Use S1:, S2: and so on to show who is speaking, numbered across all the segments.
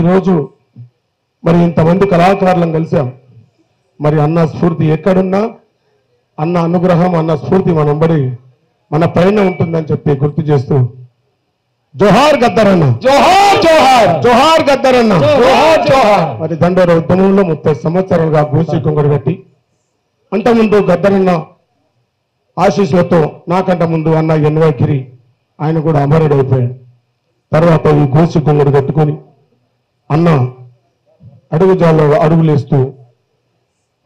S1: ఈరోజు మరి ఇంతమంది కళాకారులను కలిసాం. మరి అన్న స్ఫూర్తి ఎక్కడున్నా అన్న అనుగ్రహం అన్న స్ఫూర్తి మన పైన ఉంటుందని చెప్పి గుర్తు చేస్తూ జోహార్ గద్దరన్న,
S2: జోహార్ జోహార్
S1: జోహార్ గద్దరన్న,
S2: జోహార్ జోహార్.
S1: మరి దండోర ఉద్యమంలో 30 సంవత్సరాలుగా గోసి కొంగడు కట్టి అంతకుముందు గద్దరన్న ఆశీస్సులతో నాకంట ముందు అన్న ఎన్వైగిరి ఆయన కూడా అమరుడైపోయాడు. తర్వాత ఈ గోసి కొంగడు కట్టుకొని అన్న అడుగుజాల్లో అడుగులేస్తూ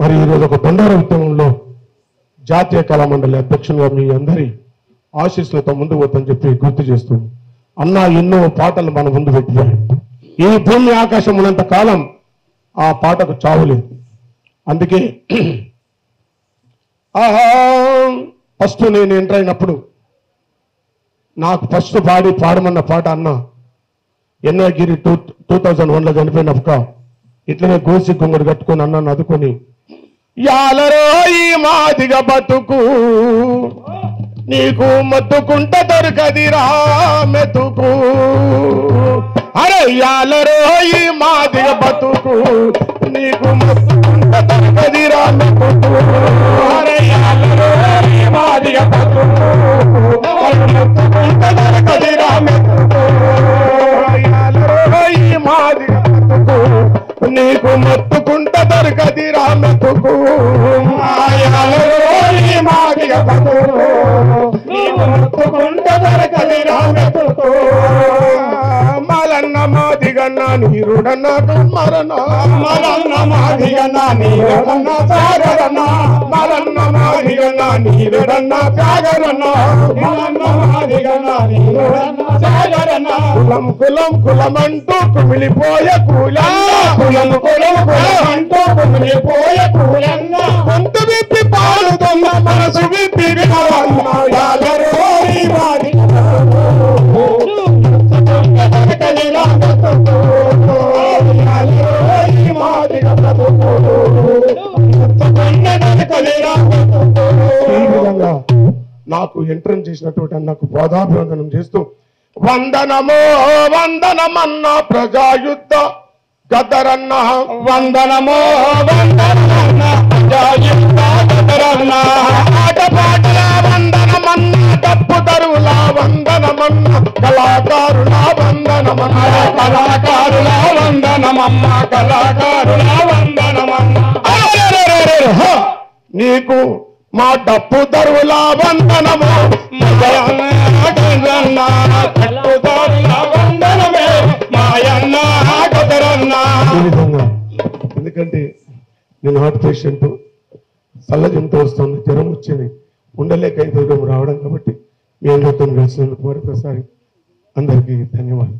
S1: మరి ఈరోజు ఒక దండోర ఉద్యమంలో జాతీయ కళామండలి అధ్యక్షులుగా మీ అందరి ఆశీస్సులతో ముందుకు పోతని చెప్పి గుర్తు చేస్తూ అన్న ఎన్నో పాటలు మన ముందు పెట్టాడు. ఈ భూమి ఆకాశం ఉన్నంత కాలం ఆ పాటకు చావులేదు. అందుకే ఫస్ట్ నేను ఎంటర్ అయినప్పుడు నాకు ఫస్ట్ పాడమన్న పాట అన్న ఎన్వైగిరి 2001లో చనిపోయినప్పుడు ఇట్లనే గోసి గుమ్మడి కట్టుకొని అన్నాను అదుకొని యాలరో ఈ మాదిగ బతుకు నీకు మత్తుకుంట దొరకదిరా మెతుకు, అరే యాలరో ఈ మాదిగ బతుకు నీకు మత్తుకుంట దొరకదిరా మెతుకు, అరే యాలరో ఈ మాదిగ బతుకు మత్తుకుంట దొరకదిరా మెతుకు, యాలరో ఈ మాదిగ బతుకు నీకు మత్తుకుంట దొరకదిరా మెతుకు, యాలరో ఈ మాదిగ బతుకు మలన్న మాదిగన్న నీరుడన్న మరణ మలన్న మాదిగన్న నీరుడన్న సాగరన్న మలన్న మాదిగన్న నీరుడన్న సాగరన్న మలన్న మాదిగన్న నీరుడన్న సాగరన్న కులం కులం కులమంటూ కుమిలిపోయే కూలన్న కులం కులం కులమంటూ కుమిలిపోయే కూలన్న గొంతు విప్పి పాడుతున్న మనసు విప్పి వినవన్న నాకు ఎంట్రన్ చేసినటువంటి నాకు బోధాభివందనం చేస్తూ వందనమో వందనమన్న ప్రజాయుద్ధ గద్దరన్న, వందనమో వందనమన్న ప్రజాయుద్ధ గద్దరన్న, ఆటపాటల వందనమన్న తప్పు తరువుల వందనమన్న కళాకారుల వందనమన్న కళాకారుల వందనమమ్మ కళాకారుల వందనమన్న, నీకు మా డప్పు తరువుల వందనము వందనమే మాయన్న గద్దరన్న. ఈ విధంగా ఎందుకంటే నేను హార్ట్ పేషెంట్, చల్లజంతో వస్తుంది, జ్వరం వచ్చింది, ఉండలేక ఇంత దూరం రావడం కాబట్టి మీ అందరితో కలిసినందుకు మరొకసారి అందరికీ ధన్యవాదాలు.